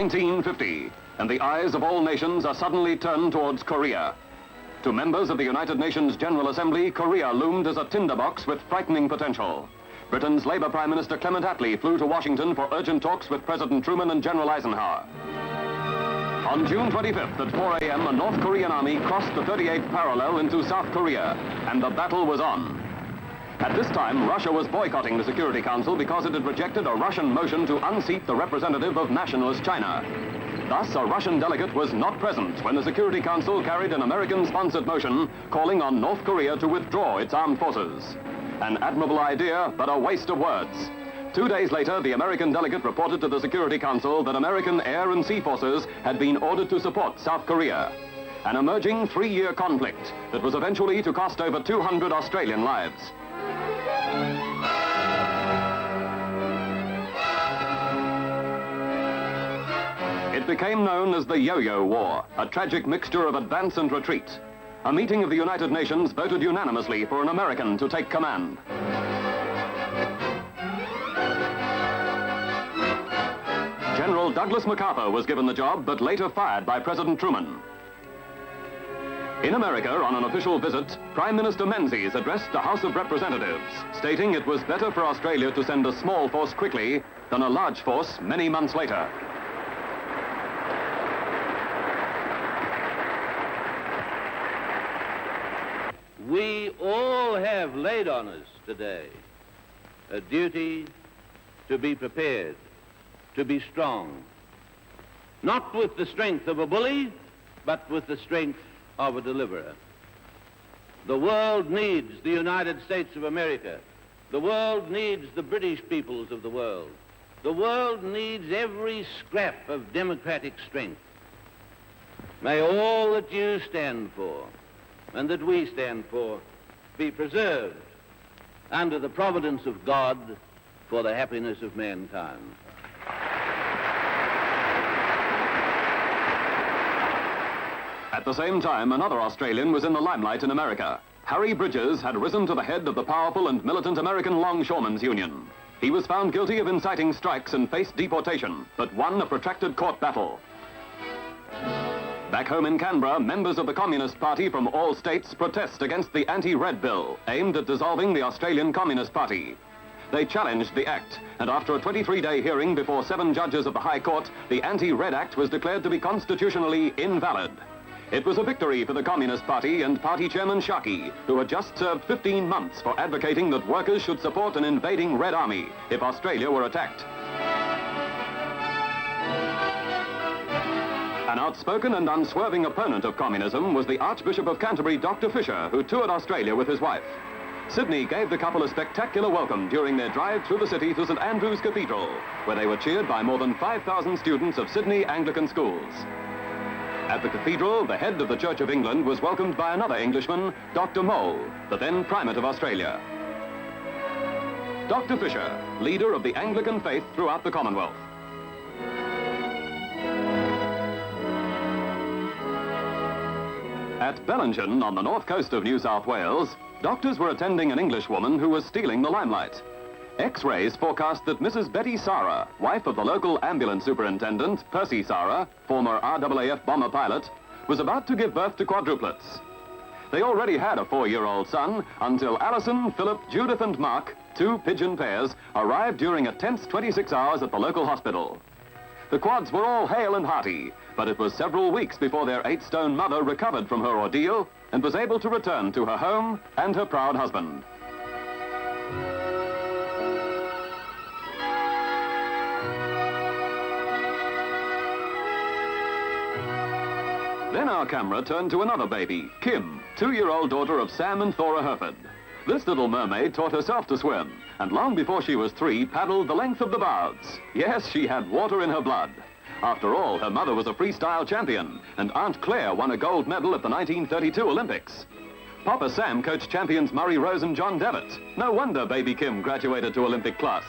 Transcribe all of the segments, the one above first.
1950, and the eyes of all nations are suddenly turned towards Korea. To members of the United Nations General Assembly, Korea loomed as a tinderbox with frightening potential. Britain's Labour Prime Minister Clement Attlee flew to Washington for urgent talks with President Truman and General Eisenhower. On June 25th at 4 a.m., a North Korean army crossed the 38th parallel into South Korea, and the battle was on. At this time, Russia was boycotting the Security Council because it had rejected a Russian motion to unseat the representative of nationalist China. Thus, a Russian delegate was not present when the Security Council carried an American-sponsored motion calling on North Korea to withdraw its armed forces. An admirable idea, but a waste of words. 2 days later, the American delegate reported to the Security Council that American air and sea forces had been ordered to support South Korea. An emerging 3-year conflict that was eventually to cost over 200 Australian lives. It became known as the Yo-Yo War, a tragic mixture of advance and retreat. A meeting of the United Nations voted unanimously for an American to take command. General Douglas MacArthur was given the job, but later fired by President Truman. In America, on an official visit, Prime Minister Menzies addressed the House of Representatives, stating it was better for Australia to send a small force quickly than a large force many months later. We all have laid on us today a duty to be prepared, to be strong, not with the strength of a bully, but with the strength of a deliverer. The world needs the United States of America. The world needs the British peoples of the world. The world needs every scrap of democratic strength. May all that you stand for and that we stand for be preserved under the providence of God for the happiness of mankind. At the same time, another Australian was in the limelight in America. Harry Bridges had risen to the head of the powerful and militant American Longshoremen's Union. He was found guilty of inciting strikes and faced deportation, but won a protracted court battle. Back home in Canberra, members of the Communist Party from all states protest against the Anti-Red Bill, aimed at dissolving the Australian Communist Party. They challenged the act, and after a 23-day hearing before 7 judges of the High Court, the Anti-Red Act was declared to be constitutionally invalid. It was a victory for the Communist Party and Party Chairman Sharkey, who had just served 15 months for advocating that workers should support an invading Red Army if Australia were attacked. An outspoken and unswerving opponent of communism was the Archbishop of Canterbury, Dr. Fisher, who toured Australia with his wife. Sydney gave the couple a spectacular welcome during their drive through the city to St Andrew's Cathedral, where they were cheered by more than 5,000 students of Sydney Anglican schools. At the cathedral, the head of the Church of England was welcomed by another Englishman, Dr. Mole, the then Primate of Australia. Dr. Fisher, leader of the Anglican faith throughout the Commonwealth. At Bellingen, on the north coast of New South Wales, doctors were attending an Englishwoman who was stealing the limelight. X-rays forecast that Mrs. Betty Sara, wife of the local ambulance superintendent, Percy Sara, former RAAF bomber pilot, was about to give birth to quadruplets. They already had a 4-year-old son until Alison, Philip, Judith and Mark, 2 pigeon pairs, arrived during a tense 26 hours at the local hospital. The quads were all hale and hearty, but it was several weeks before their 8-stone mother recovered from her ordeal and was able to return to her home and her proud husband. Then our camera turned to another baby, Kim, 2-year-old daughter of Sam and Thora Herford. This little mermaid taught herself to swim, and long before she was 3, paddled the length of the bows. Yes, she had water in her blood. After all, her mother was a freestyle champion, and Aunt Claire won a gold medal at the 1932 Olympics. Papa Sam coached champions Murray Rose and John Devitt. No wonder baby Kim graduated to Olympic class.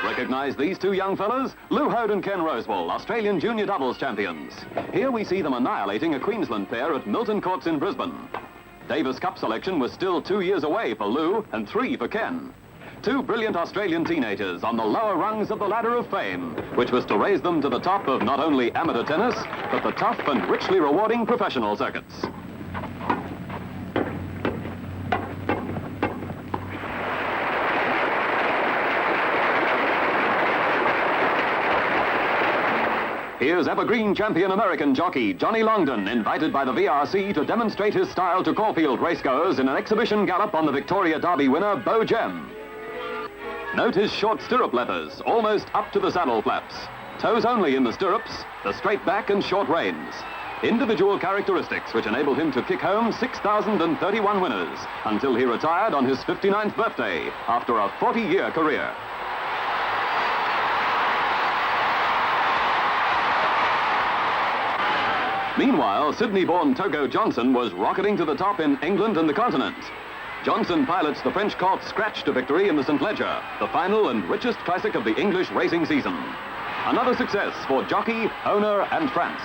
Recognize these 2 young fellas? Lou Hode and Ken Rosewall, Australian junior doubles champions. Here we see them annihilating a Queensland pair at Milton Courts in Brisbane. Davis Cup selection was still 2 years away for Lou and 3 for Ken. two brilliant Australian teenagers on the lower rungs of the ladder of fame, which was to raise them to the top of not only amateur tennis, but the tough and richly rewarding professional circuits. Here's evergreen champion American jockey Johnny Longden, invited by the VRC to demonstrate his style to Caulfield racegoers in an exhibition gallop on the Victoria Derby winner, Beau Gem. Note his short stirrup leathers, almost up to the saddle flaps. Toes only in the stirrups, the straight back and short reins. Individual characteristics which enabled him to kick home 6,031 winners until he retired on his 59th birthday after a 40-year career. Meanwhile, Sydney-born Togo Johnson was rocketing to the top in England and the continent. Johnson pilots the French colt Scratch to victory in the St. Leger, the final and richest classic of the English racing season. Another success for jockey, owner, and France.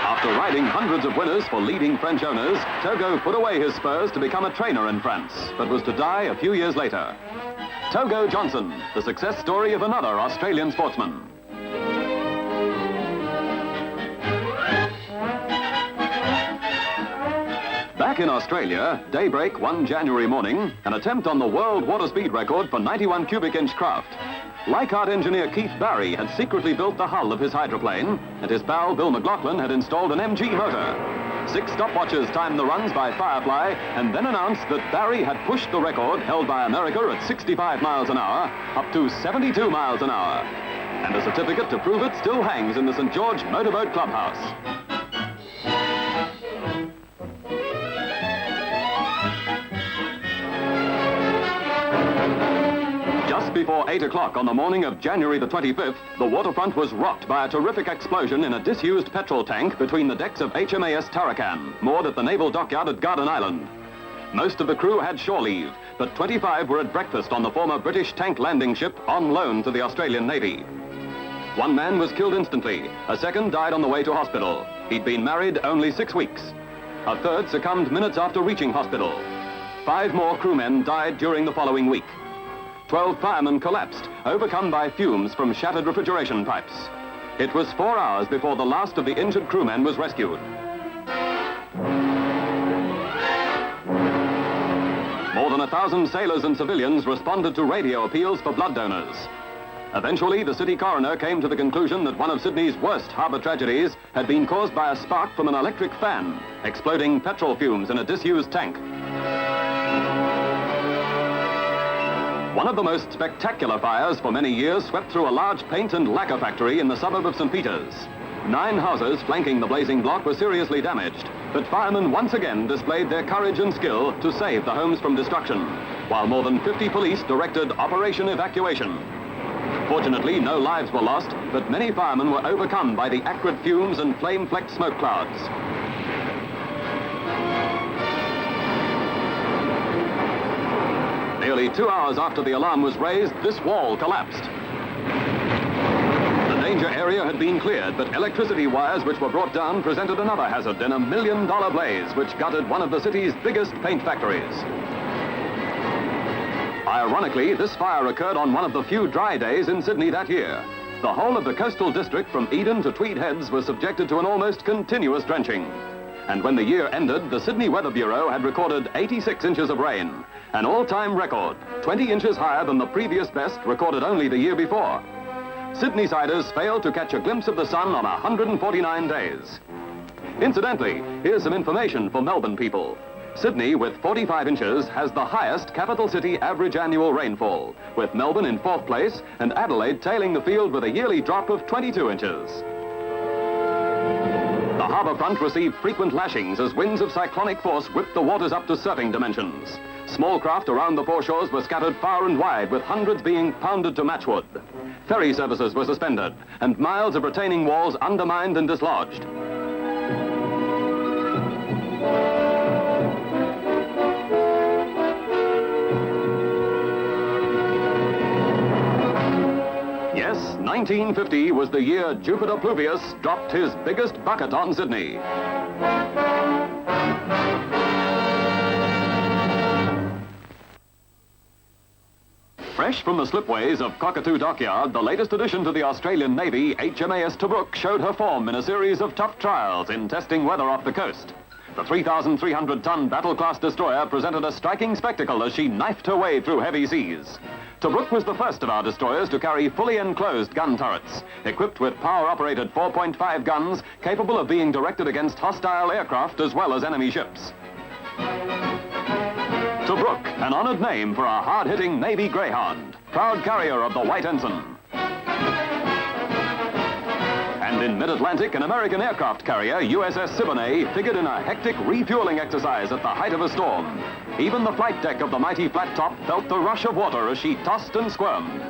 After riding hundreds of winners for leading French owners, Togo put away his spurs to become a trainer in France, but was to die a few years later. Togo Johnson, the success story of another Australian sportsman. Back in Australia, daybreak one January morning, an attempt on the world water speed record for 91 cubic inch craft. Leichhardt engineer Keith Barry had secretly built the hull of his hydroplane, and his pal Bill McLaughlin had installed an MG motor. 6 stopwatches timed the runs by Firefly, and then announced that Barry had pushed the record held by America at 65 miles an hour up to 72 miles an hour. And a certificate to prove it still hangs in the St. George Motorboat Clubhouse. Just before 8 o'clock on the morning of January the 25th, the waterfront was rocked by a terrific explosion in a disused petrol tank between the decks of HMAS Tarakan, moored at the naval dockyard at Garden Island. Most of the crew had shore leave, but 25 were at breakfast on the former British tank landing ship on loan to the Australian Navy. One man was killed instantly. A second died on the way to hospital. He'd been married only 6 weeks. A third succumbed minutes after reaching hospital. 5 more crewmen died during the following week. 12 firemen collapsed, overcome by fumes from shattered refrigeration pipes. It was 4 hours before the last of the injured crewmen was rescued. More than 1,000 sailors and civilians responded to radio appeals for blood donors. Eventually, the city coroner came to the conclusion that one of Sydney's worst harbour tragedies had been caused by a spark from an electric fan, exploding petrol fumes in a disused tank. One of the most spectacular fires for many years swept through a large paint and lacquer factory in the suburb of St. Peters. 9 houses flanking the blazing block were seriously damaged, but firemen once again displayed their courage and skill to save the homes from destruction, while more than 50 police directed Operation Evacuation. Fortunately, no lives were lost, but many firemen were overcome by the acrid fumes and flame-flecked smoke clouds. Nearly 2 hours after the alarm was raised, this wall collapsed. The danger area had been cleared, but electricity wires which were brought down presented another hazard in a $1 million blaze which gutted one of the city's biggest paint factories. Ironically, this fire occurred on one of the few dry days in Sydney that year. The whole of the coastal district from Eden to Tweed Heads was subjected to an almost continuous drenching. And when the year ended, the Sydney Weather Bureau had recorded 86 inches of rain, an all-time record, 20 inches higher than the previous best recorded only the year before. Sydneysiders failed to catch a glimpse of the sun on 149 days. Incidentally, here's some information for Melbourne people. Sydney, with 45 inches, has the highest capital city average annual rainfall, with Melbourne in 4th place and Adelaide tailing the field with a yearly drop of 22 inches. The harbour front received frequent lashings as winds of cyclonic force whipped the waters up to surfing dimensions. Small craft around the foreshores were scattered far and wide, with hundreds being pounded to matchwood. Ferry services were suspended, and miles of retaining walls undermined and dislodged. Yes, 1950 was the year Jupiter Pluvius dropped his biggest bucket on Sydney. Fresh from the slipways of Cockatoo Dockyard, the latest addition to the Australian Navy, HMAS Tobruk, showed her form in a series of tough trials in testing weather off the coast. The 3,300-ton battle-class destroyer presented a striking spectacle as she knifed her way through heavy seas. Tobruk was the first of our destroyers to carry fully enclosed gun turrets, equipped with power-operated 4.5 guns capable of being directed against hostile aircraft as well as enemy ships. Tobruk, an honored name for a hard-hitting Navy Greyhound, proud carrier of the White Ensign. And in mid-Atlantic, an American aircraft carrier, USS Siboney, figured in a hectic refueling exercise at the height of a storm. Even the flight deck of the mighty Flat Top felt the rush of water as she tossed and squirmed.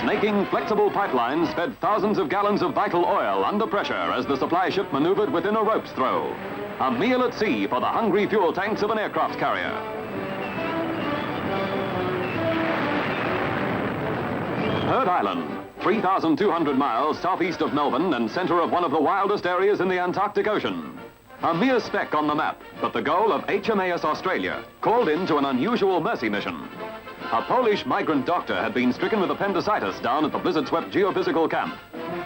Snaking flexible pipelines fed thousands of gallons of vital oil under pressure as the supply ship maneuvered within a rope's throw. A meal at sea for the hungry fuel tanks of an aircraft carrier. Heard Island, 3,200 miles southeast of Melbourne and center of one of the wildest areas in the Antarctic Ocean. A mere speck on the map, but the goal of HMAS Australia, called in to an unusual mercy mission. A Polish migrant doctor had been stricken with appendicitis down at the blizzard-swept geophysical camp.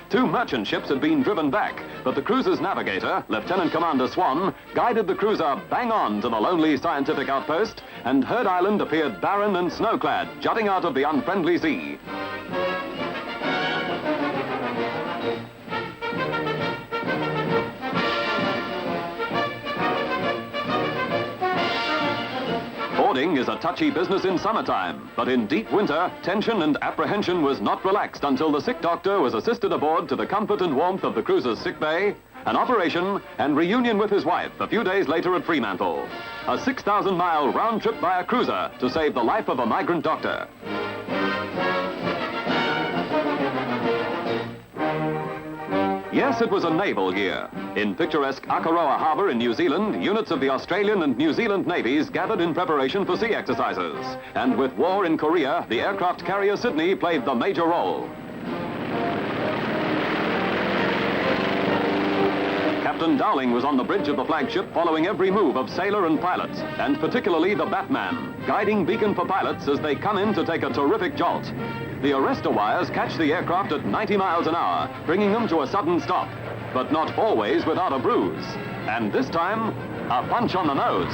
2 merchant ships had been driven back, but the cruiser's navigator, Lieutenant Commander Swan, guided the cruiser bang on to the lonely scientific outpost, and Heard Island appeared barren and snow-clad, jutting out of the unfriendly sea. Boarding is a touchy business in summertime, but in deep winter, tension and apprehension was not relaxed until the sick doctor was assisted aboard to the comfort and warmth of the cruiser's sick bay, an operation, and reunion with his wife a few days later at Fremantle. A 6,000-mile round trip by a cruiser to save the life of a migrant doctor. Yes, it was a naval year. In picturesque Akaroa Harbour in New Zealand, units of the Australian and New Zealand navies gathered in preparation for sea exercises. And with war in Korea, the aircraft carrier Sydney played the major role. Captain Dowling was on the bridge of the flagship following every move of sailor and pilot, and particularly the Batman, guiding beacon for pilots as they come in to take a terrific jolt. The arrestor wires catch the aircraft at 90 miles an hour, bringing them to a sudden stop, but not always without a bruise. And this time, a punch on the nose.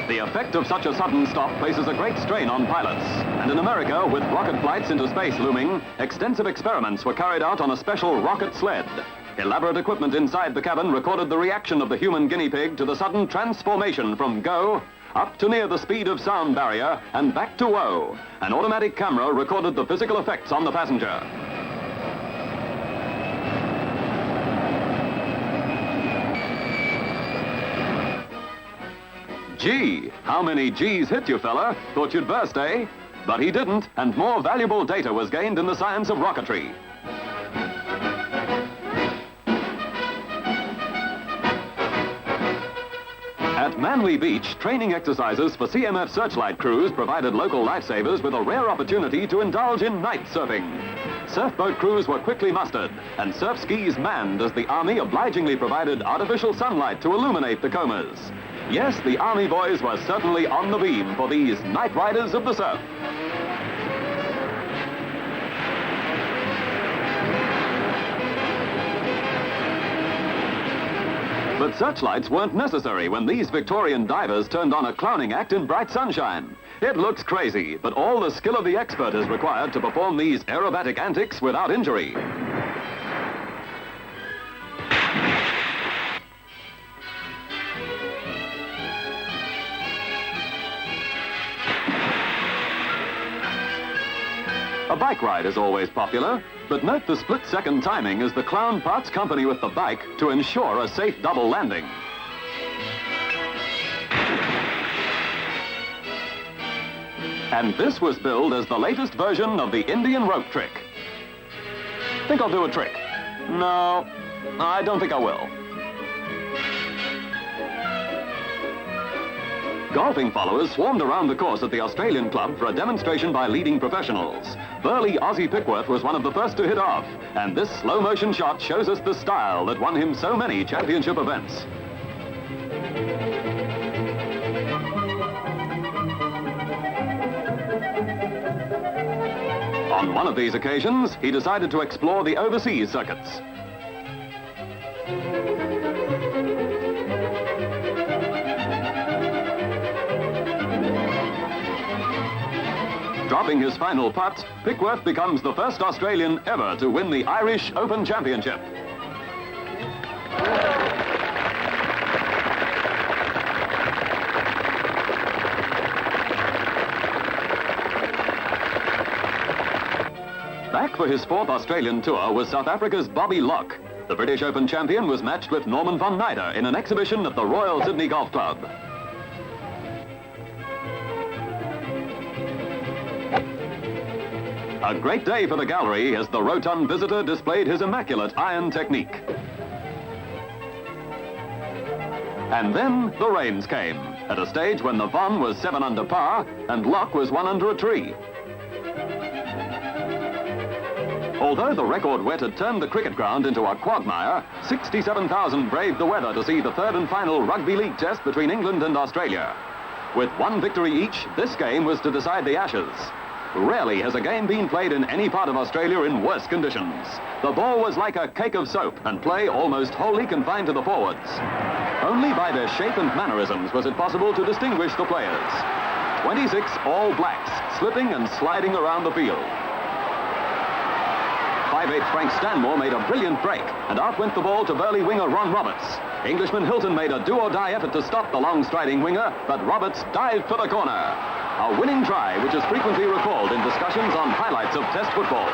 The effect of such a sudden stop places a great strain on pilots. And in America, with rocket flights into space looming, extensive experiments were carried out on a special rocket sled. Elaborate equipment inside the cabin recorded the reaction of the human guinea pig to the sudden transformation from go up to near the speed of sound barrier and back to whoa. An automatic camera recorded the physical effects on the passenger. Gee, how many G's hit you, fella? Thought you'd burst, eh? But he didn't, and more valuable data was gained in the science of rocketry. At Manly Beach, training exercises for CMF Searchlight crews provided local lifesavers with a rare opportunity to indulge in night surfing. Surfboat crews were quickly mustered, and surf skis manned as the Army obligingly provided artificial sunlight to illuminate the combers. Yes, the Army boys were certainly on the beam for these night riders of the surf. But searchlights weren't necessary when these Victorian divers turned on a clowning act in bright sunshine. It looks crazy, but all the skill of the expert is required to perform these aerobatic antics without injury. A bike ride is always popular, but note the split-second timing as the clown parts company with the bike to ensure a safe double landing. And this was billed as the latest version of the Indian rope trick. Think I'll do a trick? No, I don't think I will. Golfing followers swarmed around the course at the Australian club for a demonstration by leading professionals. Burly Ozzie Pickworth was one of the first to hit off, and this slow-motion shot shows us the style that won him so many championship events. On one of these occasions, he decided to explore the overseas circuits. Dropping his final putt, Pickworth becomes the first Australian ever to win the Irish Open Championship. Back for his fourth Australian tour was South Africa's Bobby Locke. The British Open champion was matched with Norman van Nuyder in an exhibition at the Royal Sydney Golf Club. A great day for the gallery as the rotund visitor displayed his immaculate iron technique. And then the rains came, at a stage when the Von was 7 under par and Locke was 1 under a tree. Although the record wet had turned the cricket ground into a quagmire, 67,000 braved the weather to see the third and final rugby league test between England and Australia. With one victory each, this game was to decide the Ashes. Rarely has a game been played in any part of Australia in worse conditions. The ball was like a cake of soap and play almost wholly confined to the forwards. Only by their shape and mannerisms was it possible to distinguish the players. 26 All Blacks slipping and sliding around the field. 5'8" Frank Stanmore made a brilliant break and out went the ball to Burley winger Ron Roberts. Englishman Hilton made a do-or-die effort to stop the long-striding winger, but Roberts dived for the corner. A winning try, which is frequently recalled in discussions on highlights of Test football.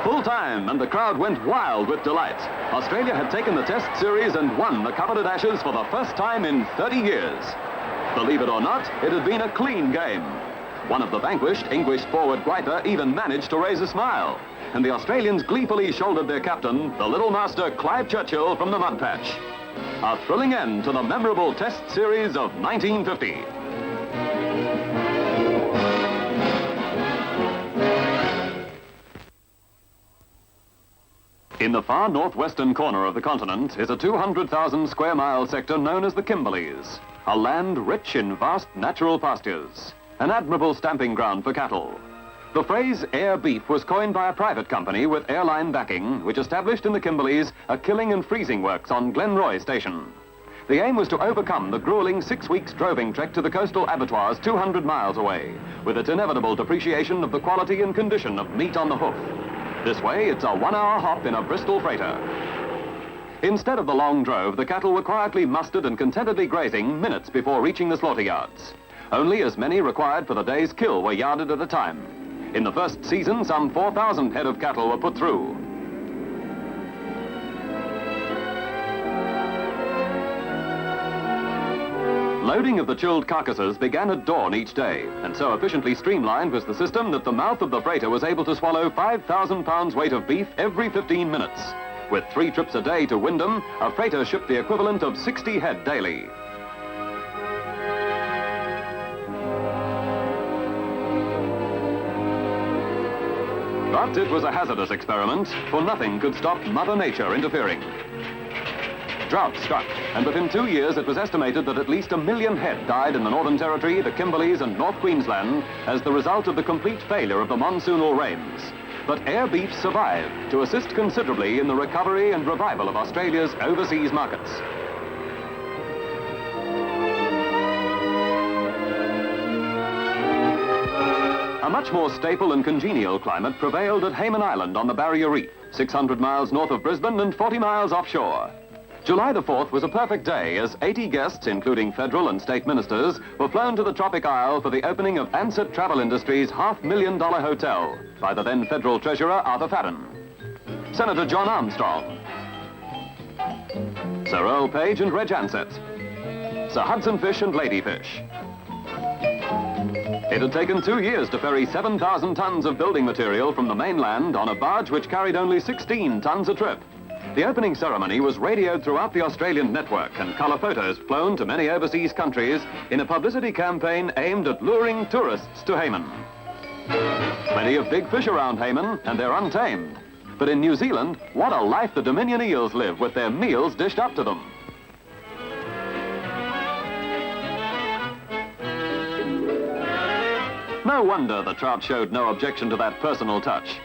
Full time, and the crowd went wild with delight. Australia had taken the Test series and won the coveted Ashes for the first time in 30 years. Believe it or not, it had been a clean game. One of the vanquished, English forward Griper, even managed to raise a smile. And the Australians gleefully shouldered their captain, the little master Clive Churchill, from the mud patch. A thrilling end to the memorable Test series of 1950. In the far northwestern corner of the continent is a 200,000 square mile sector known as the Kimberleys, a land rich in vast natural pastures, an admirable stamping ground for cattle. The phrase air beef was coined by a private company with airline backing, which established in the Kimberleys a killing and freezing works on Glenroy Station. The aim was to overcome the grueling 6 weeks droving trek to the coastal abattoirs 200 miles away, with its inevitable depreciation of the quality and condition of meat on the hoof. This way, it's a 1-hour hop in a Bristol freighter. Instead of the long drove, the cattle were quietly mustered and contentedly grazing minutes before reaching the slaughter yards. Only as many required for the day's kill were yarded at a time. In the first season, some 4,000 head of cattle were put through. Loading of the chilled carcasses began at dawn each day, and so efficiently streamlined was the system that the mouth of the freighter was able to swallow 5,000 pounds weight of beef every 15 minutes. With 3 trips a day to Wyndham, a freighter shipped the equivalent of 60 head daily. But it was a hazardous experiment, for nothing could stop Mother Nature interfering. Drought struck, and within 2 years it was estimated that at least 1 million head died in the Northern Territory, the Kimberleys and North Queensland as the result of the complete failure of the monsoonal rains. But air beef survived to assist considerably in the recovery and revival of Australia's overseas markets. A much more stable and congenial climate prevailed at Hayman Island on the Barrier Reef, 600 miles north of Brisbane and 40 miles offshore. July the 4th was a perfect day as 80 guests, including federal and state ministers, were flown to the tropic isle for the opening of Ansett Travel Industries' $500,000 hotel by the then federal treasurer Arthur Fadden, Senator John Armstrong, Sir Earl Page and Reg Ansett, Sir Hudson Fish and Ladyfish. It had taken 2 years to ferry 7,000 tons of building material from the mainland on a barge which carried only 16 tons a trip. The opening ceremony was radioed throughout the Australian network and colour photos flown to many overseas countries in a publicity campaign aimed at luring tourists to Hayman. Plenty of big fish around Hayman, and they're untamed. But in New Zealand, what a life the Dominion eels live with their meals dished up to them. No wonder the trout showed no objection to that personal touch.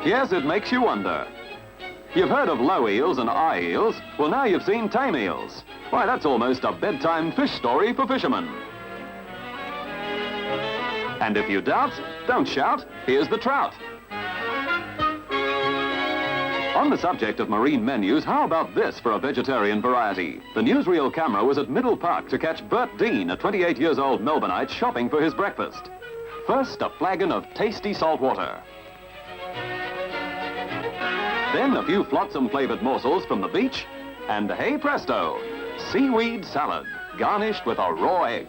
Yes, it makes you wonder. You've heard of low eels and eye eels. Well, now you've seen tame eels. Why, that's almost a bedtime fish story for fishermen. And if you doubt, don't shout. Here's the trout. On the subject of marine menus, how about this for a vegetarian variety? The newsreel camera was at Middle Park to catch Bert Dean, a 28-years-old Melbourneite, shopping for his breakfast. First, a flagon of tasty salt water. Then a few flotsam-flavoured morsels from the beach, and hey presto, seaweed salad, garnished with a raw egg.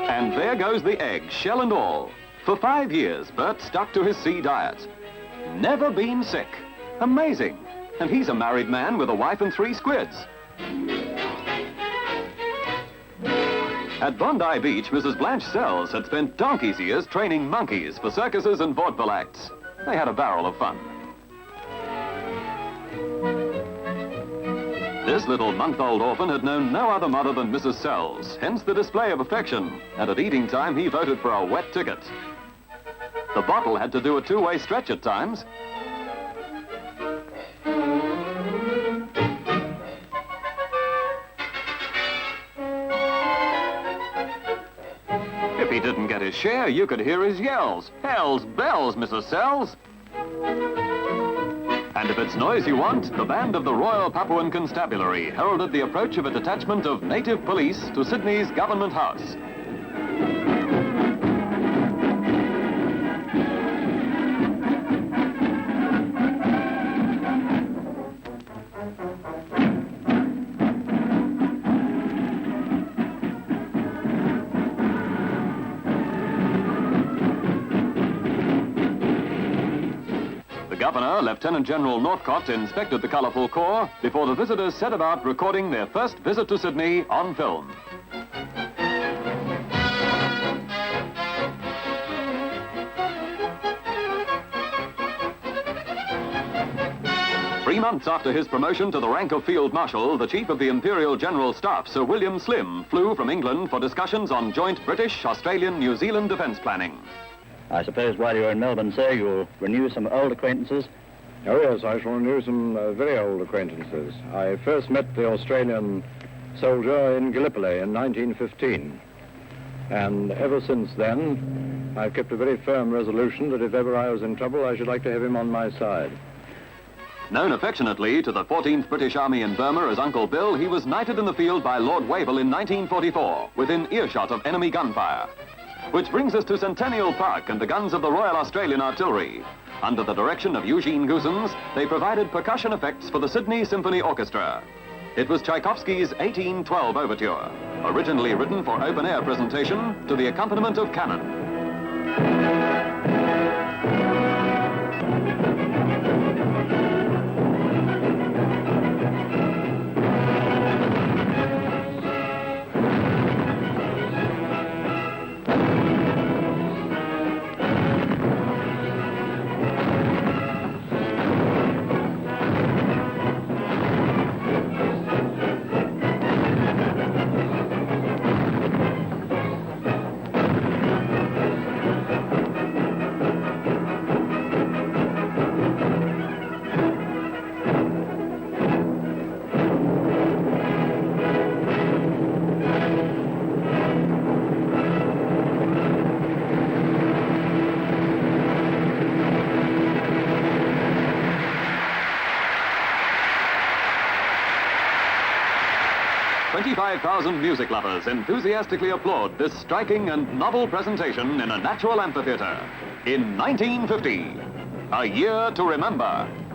And there goes the egg, shell and all. For 5 years, Bert stuck to his sea diet. Never been sick. Amazing. And he's a married man with a wife and 3 squids. At Bondi Beach, Mrs. Blanche Sells had spent donkey's years training monkeys for circuses and vaudeville acts. They had a barrel of fun. This little month-old orphan had known no other mother than Mrs. Sells, hence the display of affection, and at eating time he voted for a wet ticket. The bottle had to do a 2-way stretch at times. If he didn't get his share, you could hear his yells. Hell's bells, Mrs. Sells. And if it's noise you want, the band of the Royal Papuan Constabulary heralded the approach of a detachment of native police to Sydney's Government House. Governor, Lieutenant General Northcott, inspected the colourful corps before the visitors set about recording their first visit to Sydney on film. Three months after his promotion to the rank of Field Marshal, the Chief of the Imperial General Staff, Sir William Slim, flew from England for discussions on joint British, Australian, New Zealand defence planning. I suppose while you're in Melbourne, sir, you'll renew some old acquaintances? Oh, yes, I shall renew some very old acquaintances. I first met the Australian soldier in Gallipoli in 1915. And ever since then, I've kept a very firm resolution that if ever I was in trouble, I should like to have him on my side. Known affectionately to the 14th British Army in Burma as Uncle Bill, he was knighted in the field by Lord Wavell in 1944, within earshot of enemy gunfire. Which brings us to Centennial Park and the guns of the Royal Australian Artillery. Under the direction of Eugene Goosens, they provided percussion effects for the Sydney Symphony Orchestra. It was Tchaikovsky's 1812 Overture, originally written for open-air presentation to the accompaniment of cannon. 25,000 music lovers enthusiastically applaud this striking and novel presentation in a natural amphitheater in 1950. A year to remember.